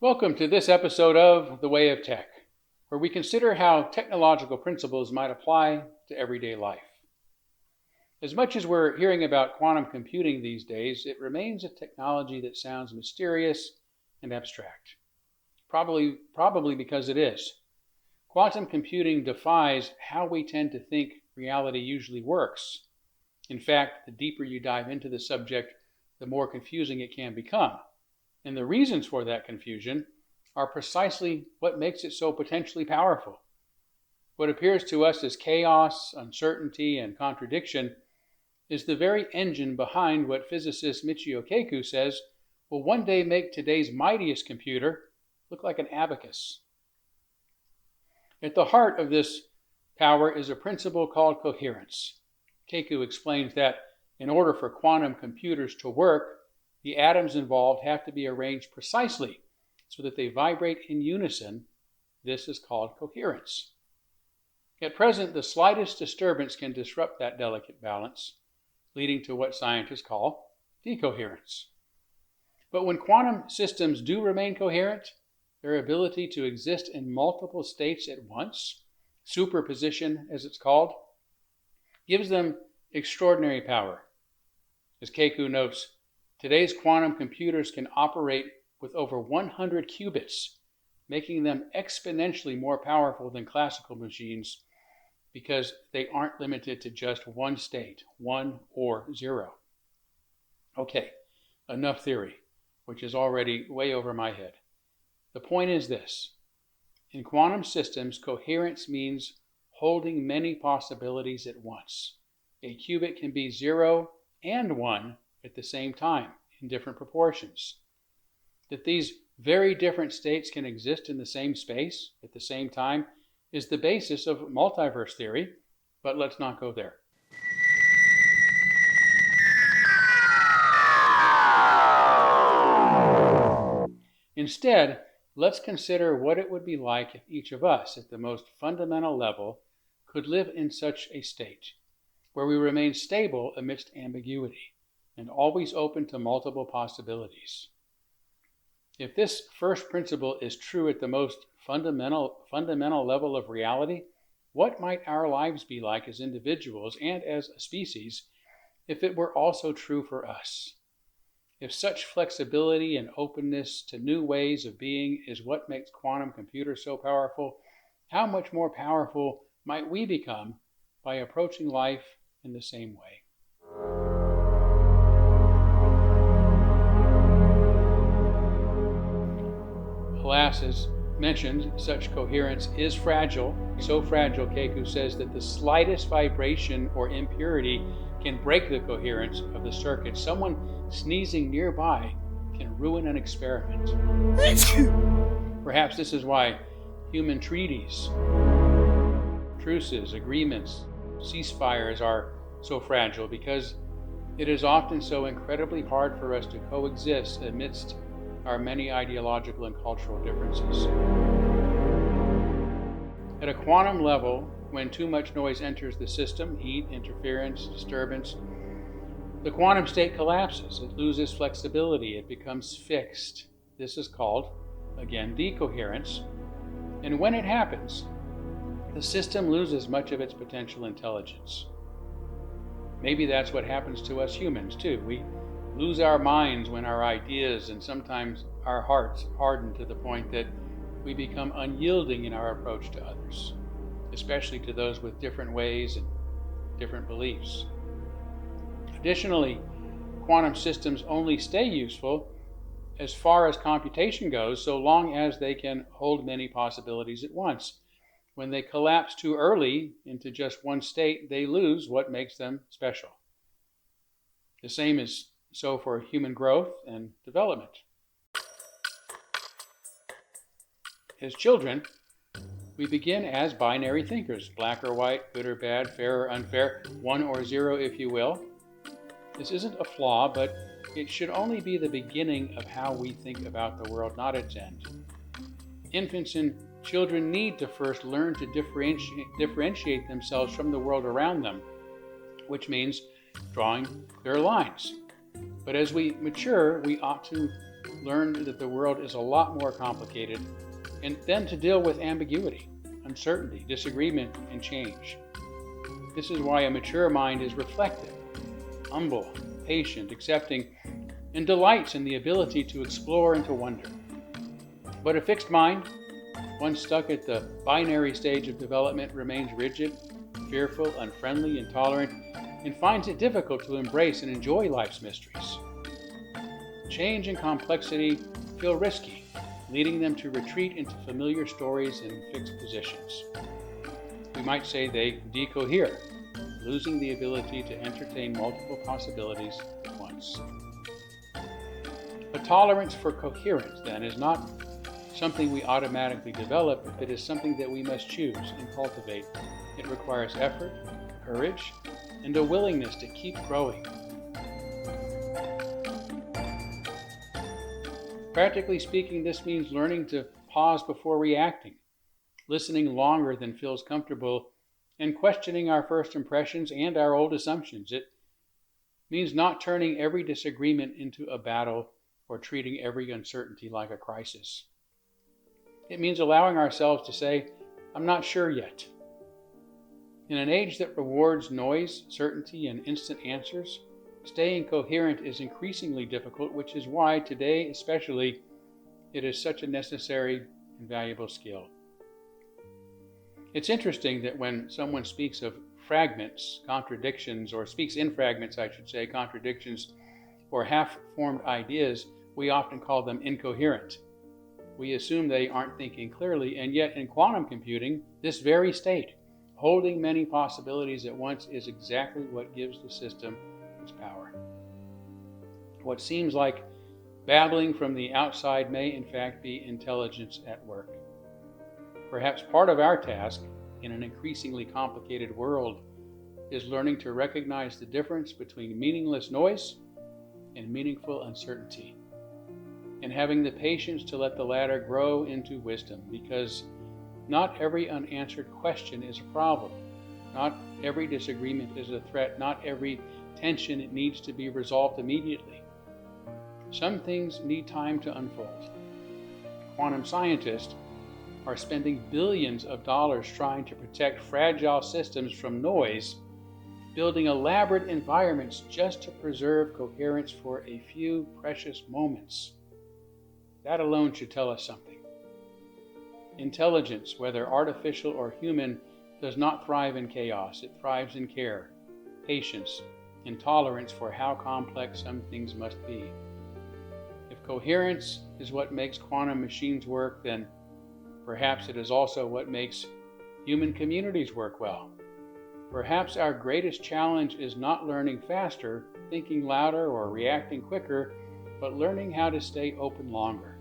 Welcome to this episode of The Way of Tech, where we consider how technological principles might apply to everyday life. As much as we're hearing about quantum computing these days, it remains a technology that sounds mysterious and abstract. Probably because it is. Quantum computing defies how we tend to think reality usually works. In fact, the deeper you dive into the subject, the more confusing it can become. And the reasons for that confusion are precisely what makes it so potentially powerful. What appears to us as chaos, uncertainty, and contradiction is the very engine behind what physicist Michio Kaku says will one day make today's mightiest computer look like an abacus. At the heart of this power is a principle called coherence. Kaku explains that in order for quantum computers to work, the atoms involved have to be arranged precisely so that they vibrate in unison. This is called coherence. At present, the slightest disturbance can disrupt that delicate balance, leading to what scientists call decoherence. But when quantum systems do remain coherent, their ability to exist in multiple states at once, superposition as it's called, gives them extraordinary power. As Kaku notes, today's quantum computers can operate with over 100 qubits, making them exponentially more powerful than classical machines because they aren't limited to just one state, 1 or 0. Okay, enough theory, which is already way over my head. The point is this. In quantum systems, coherence means holding many possibilities at once. A qubit can be 0 and 1 at the same time in different proportions. That these very different states can exist in the same space at the same time is the basis of multiverse theory, but let's not go there. Instead, let's consider what it would be like if each of us, at the most fundamental level, could live in such a state, where we remain stable amidst ambiguity and always open to multiple possibilities. If this first principle is true at the most fundamental level of reality, what might our lives be like as individuals and as a species if it were also true for us? If such flexibility and openness to new ways of being is what makes quantum computers so powerful, how much more powerful might we become by approaching life in the same way? Alas, as mentioned, such coherence is fragile. So fragile, Kaku says, that the slightest vibration or impurity can break the coherence of the circuit. Someone sneezing nearby can ruin an experiment. Perhaps this is why human treaties, truces, agreements, ceasefires are so fragile, because it is often so incredibly hard for us to coexist amidst our many ideological and cultural differences. At a quantum level, when too much noise enters the system, heat, interference, disturbance, the quantum state collapses. It loses flexibility. It becomes fixed. This is called, again, decoherence. And when it happens, the system loses much of its potential intelligence. Maybe that's what happens to us humans, too. We lose our minds when our ideas and sometimes our hearts harden to the point that we become unyielding in our approach to others, especially to those with different ways and different beliefs. Additionally, quantum systems only stay useful as far as computation goes, so long as they can hold many possibilities at once. When they collapse too early into just one state, they lose what makes them special. The same is so for human growth and development. As children, we begin as binary thinkers, black or white, good or bad, fair or unfair, 1 or 0 if you will. This isn't a flaw, but it should only be the beginning of how we think about the world, not its end. Infants and children need to first learn to differentiate themselves from the world around them, which means drawing clear lines. But as we mature, we ought to learn that the world is a lot more complicated, and then to deal with ambiguity, uncertainty, disagreement, and change. This is why a mature mind is reflective, humble, patient, accepting, and delights in the ability to explore and to wonder. But a fixed mind, one stuck at the binary stage of development, remains rigid, fearful, unfriendly, intolerant, and finds it difficult to embrace and enjoy life's mysteries. Change and complexity feel risky, leading them to retreat into familiar stories and fixed positions. We might say they decohere, losing the ability to entertain multiple possibilities at once. A tolerance for coherence, then, is not something we automatically develop. It is something that we must choose and cultivate. It requires effort, courage, and a willingness to keep growing. Practically speaking, this means learning to pause before reacting, listening longer than feels comfortable, and questioning our first impressions and our old assumptions. It means not turning every disagreement into a battle or treating every uncertainty like a crisis. It means allowing ourselves to say, "I'm not sure yet." In an age that rewards noise, certainty, and instant answers, staying coherent is increasingly difficult, which is why today especially it is such a necessary and valuable skill. It's interesting that when someone speaks of fragments, contradictions, or speaks in fragments, I should say, contradictions, or half-formed ideas, we often call them incoherent. We assume they aren't thinking clearly, and yet in quantum computing, this very state, holding many possibilities at once, is exactly what gives the system its power. What seems like babbling from the outside may in fact be intelligence at work. Perhaps part of our task in an increasingly complicated world is learning to recognize the difference between meaningless noise and meaningful uncertainty, and having the patience to let the latter grow into wisdom, because not every unanswered question is a problem. Not every disagreement is a threat. Not every tension needs to be resolved immediately. Some things need time to unfold. Quantum scientists are spending billions of dollars trying to protect fragile systems from noise, building elaborate environments just to preserve coherence for a few precious moments. That alone should tell us something. Intelligence, whether artificial or human, does not thrive in chaos. It thrives in care, patience, and tolerance for how complex some things must be. If coherence is what makes quantum machines work, then perhaps it is also what makes human communities work well. Perhaps our greatest challenge is not learning faster, thinking louder, or reacting quicker, but learning how to stay open longer,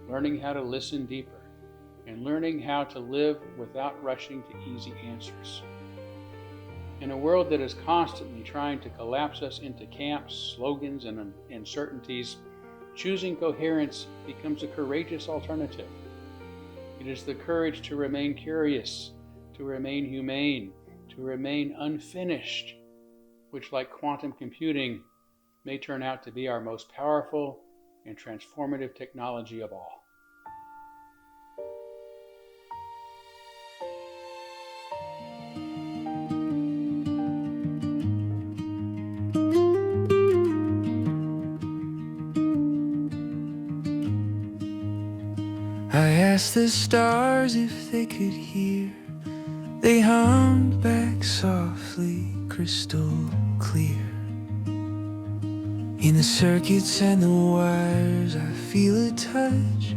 learning how to listen deeper, and learning how to live without rushing to easy answers. In a world that is constantly trying to collapse us into camps, slogans, and uncertainties, choosing coherence becomes a courageous alternative. It is the courage to remain curious, to remain humane, to remain unfinished, which, like quantum computing, may turn out to be our most powerful and transformative technology of all. I asked the stars if they could hear. They hummed back softly, crystal clear. In the circuits and the wires, I feel a touch.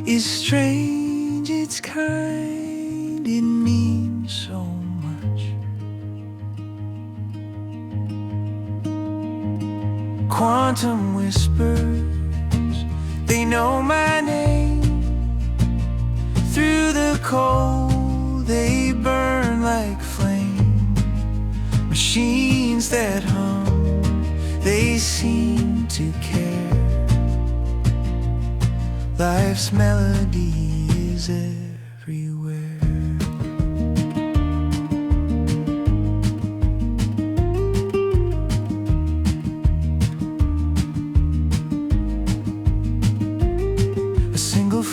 It's strange, it's kind, it means so much. Quantum whispers, they know my name. Through the cold, they burn like flame. Machines that hum, they seem to care. Life's melody is everywhere.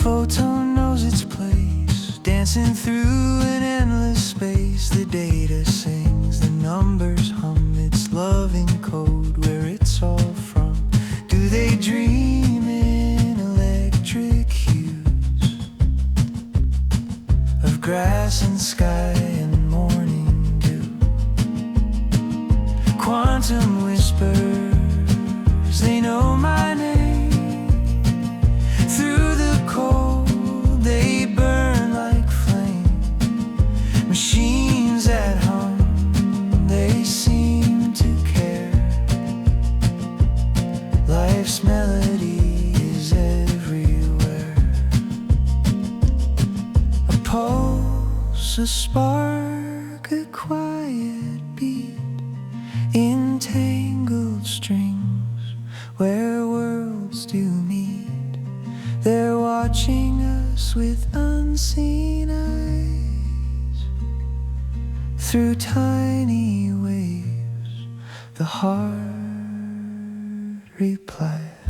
photon knows its place, dancing through an endless space. The data sings, the numbers hum, its loving code where it's all from. Do they dream in electric hues of grass and sky and morning dew? Quantum whispers, they know my name. Through the cold, they burn like flame. Machines at home, they seem to care. Life's melody is everywhere. A pulse, a spark, a quiet beat in tangled strings where worlds do meet. They're watching us with unseen eyes. Through tiny waves, the heart replies.